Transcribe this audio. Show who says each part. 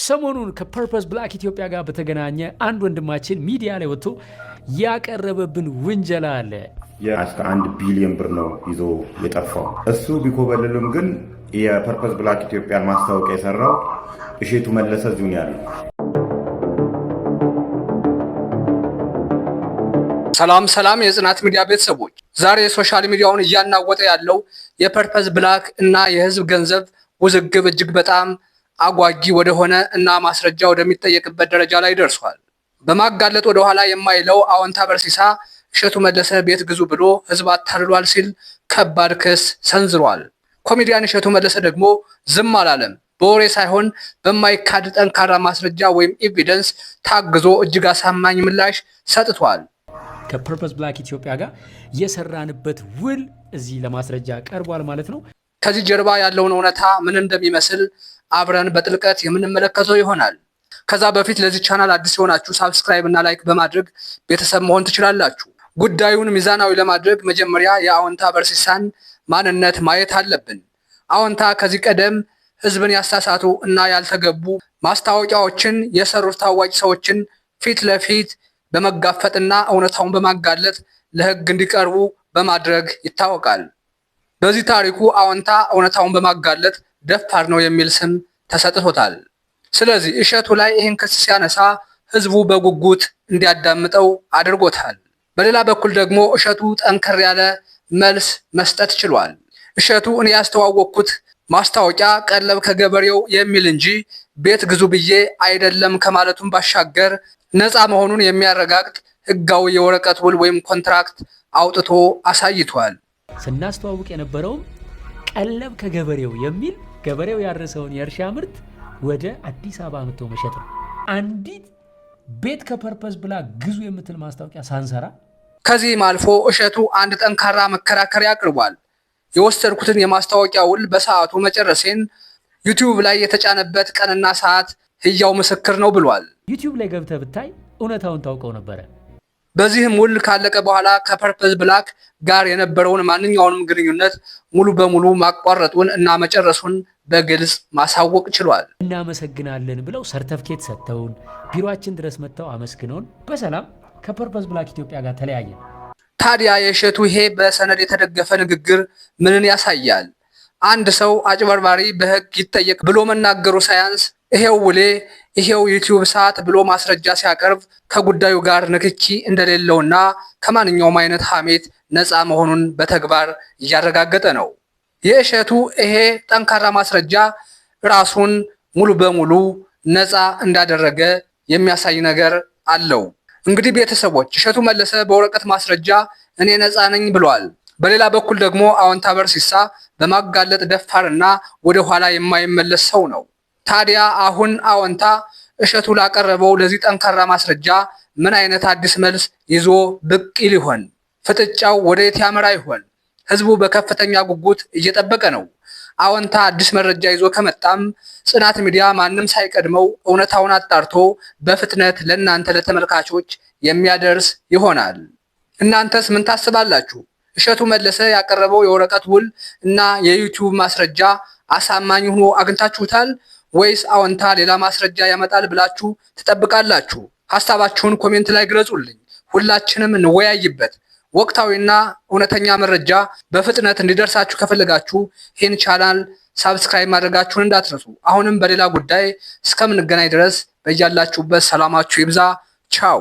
Speaker 1: ሰሞኑን ከፐርፐስ ብላክ ኢትዮጵያ ጋር በተገናኘ አንድ ወንድማችን ሚዲያ ላይ ወጥቶ ያቀረበብን ውንጀላ አለ።
Speaker 2: እስከ 1 ቢሊዮን ብር ነው ይዞ የጠፋው። እሱ ቢኮበልልም ግን የፐርፐስ ብላክ ኢትዮጵያን ማስታወቂያ የሰራው እሸቱ መለሰ እዚሁ ነው ያለው።
Speaker 3: ሰላም የጽናት ሚዲያ ቤተሰቦች፣ ዛሬ ሶሻል ሚዲያውን እያናወጠ ያለው የፐርፐስ ብላክ እና የህዝብ ገንዘብ ውዝግብ እጅግ በጣም አጓጊ ወደሆነ እና ማስረጃ ወደሚጠየቅበት ደረጃ ላይ ደርሷል። በማጋለጥ ወደ ኋላ የማይለው አዎንታ በርሲሳ እሸቱ መለሰ ቤት ግዙ ብሎ ህዝብ አታልሏል ሲል ከባድ ክስ ሰንዝሯል። ኮሜዲያን እሸቱ መለሰ ደግሞ ዝም አላለም። በወሬ ሳይሆን በማይካድ ጠንካራ ማስረጃ ወይም ኤቪደንስ ታግዞ እጅግ አሳማኝ ምላሽ ሰጥቷል።
Speaker 1: ከፐርፐስ ብላክ ኢትዮጵያ ጋር የሰራንበት ውል እዚህ ለማስረጃ ቀርቧል ማለት ነው።
Speaker 3: ከዚህ ጀርባ ያለውን እውነታ ምን እንደሚመስል አብረን በጥልቀት የምንመለከተው ይሆናል። ከዛ በፊት ለዚህ ቻናል አዲስ የሆናችሁ ሳብስክራይብ እና ላይክ በማድረግ ቤተሰብ መሆን ትችላላችሁ። ጉዳዩን ሚዛናዊ ለማድረግ መጀመሪያ የአዎንታ በርሲሳን ማንነት ማየት አለብን። አዎንታ ከዚህ ቀደም ህዝብን ያሳሳቱ እና ያልተገቡ ማስታወቂያዎችን የሰሩት ታዋቂ ሰዎችን ፊት ለፊት በመጋፈጥና እውነታውን በማጋለጥ ለህግ እንዲቀርቡ በማድረግ ይታወቃል። በዚህ ታሪኩ አዎንታ እውነታውን በማጋለጥ ደፋር ነው የሚል ስም ተሰጥቶታል። ስለዚህ እሸቱ ላይ ይህን ክስ ሲያነሳ ህዝቡ በጉጉት እንዲያዳምጠው አድርጎታል። በሌላ በኩል ደግሞ እሸቱ ጠንከር ያለ መልስ መስጠት ችሏል። እሸቱ እኔ ያስተዋወቅኩት ማስታወቂያ ቀለብ ከገበሬው የሚል እንጂ ቤት ግዙ ብዬ አይደለም ከማለቱም ባሻገር ነፃ መሆኑን የሚያረጋግጥ ህጋዊ የወረቀት ውል ወይም ኮንትራክት አውጥቶ አሳይቷል።
Speaker 1: ስናስተዋውቅ የነበረውም ቀለብ ከገበሬው የሚል ገበሬው ያረሰውን የእርሻ ምርት ወደ አዲስ አበባ መጥቶ መሸጥ ነው። አንዲት ቤት ከፐርፐስ ብላ ግዙ የምትል ማስታወቂያ ሳንሰራ
Speaker 3: ከዚህም አልፎ እሸቱ አንድ ጠንካራ መከራከሪያ አቅርቧል። የወሰድኩትን የማስታወቂያ ውል በሰዓቱ መጨረሴን ዩቲዩብ ላይ የተጫነበት ቀንና ሰዓት ህያው ምስክር ነው ብሏል።
Speaker 1: ዩቲዩብ ላይ ገብተህ ብታይ እውነታውን ታውቀው ነበረ።
Speaker 3: በዚህም ውል ካለቀ በኋላ ከፐርፐስ ብላክ ጋር የነበረውን ማንኛውንም ግንኙነት ሙሉ በሙሉ ማቋረጡን እና መጨረሱን በግልጽ ማሳወቅ ችሏል።
Speaker 1: እናመሰግናለን ብለው ሰርተፍኬት ሰጥተውን ቢሮአችን ድረስ መጥተው አመስግነውን በሰላም ከፐርፐስ ብላክ ኢትዮጵያ ጋር ተለያየን።
Speaker 3: ታዲያ የእሸቱ ይሄ በሰነድ የተደገፈ ንግግር ምንን ያሳያል? አንድ ሰው አጭበርባሪ በህግ ይጠየቅ ብሎ መናገሩ ሳያንስ ይሄው ውሌ ይሄው ዩቲዩብ ሰዓት ብሎ ማስረጃ ሲያቀርብ ከጉዳዩ ጋር ንክኪ እንደሌለውና ከማንኛውም አይነት ሐሜት ነፃ መሆኑን በተግባር እያረጋገጠ ነው። የእሸቱ ይሄ ጠንካራ ማስረጃ ራሱን ሙሉ በሙሉ ነፃ እንዳደረገ የሚያሳይ ነገር አለው። እንግዲህ ቤተሰቦች እሸቱ መለሰ በወረቀት ማስረጃ እኔ ነፃ ነኝ ብሏል። በሌላ በኩል ደግሞ አዎንታ በርሲሳ በማጋለጥ ደፋርና ወደ ኋላ የማይመለስ ሰው ነው። ታዲያ አሁን አዎንታ እሸቱ ላቀረበው ለዚህ ጠንካራ ማስረጃ ምን አይነት አዲስ መልስ ይዞ ብቅ ይል ይሆን? ፍጥጫው ወዴት ያመራ ይሆን? ህዝቡ በከፍተኛ ጉጉት እየጠበቀ ነው። አዎንታ አዲስ መረጃ ይዞ ከመጣም ጽናት ሚዲያ ማንም ሳይቀድመው እውነታውን አጣርቶ በፍጥነት ለእናንተ ለተመልካቾች የሚያደርስ ይሆናል። እናንተስ ምን ታስባላችሁ? እሸቱ መለሰ ያቀረበው የወረቀት ውል እና የዩቲዩብ ማስረጃ አሳማኝ ሆኖ አግኝታችሁታል ወይስ አዎንታ ሌላ ማስረጃ ያመጣል ብላችሁ ትጠብቃላችሁ? ሐሳባችሁን ኮሜንት ላይ ግለጹልኝ። ሁላችንም እንወያይበት። ወቅታዊና እውነተኛ መረጃ በፍጥነት እንዲደርሳችሁ ከፈለጋችሁ ይህን ቻናል ሳብስክራይብ ማድረጋችሁን እንዳትረሱ። አሁንም በሌላ ጉዳይ እስከምንገናኝ ድረስ በያላችሁበት ሰላማችሁ ይብዛ። ቻው።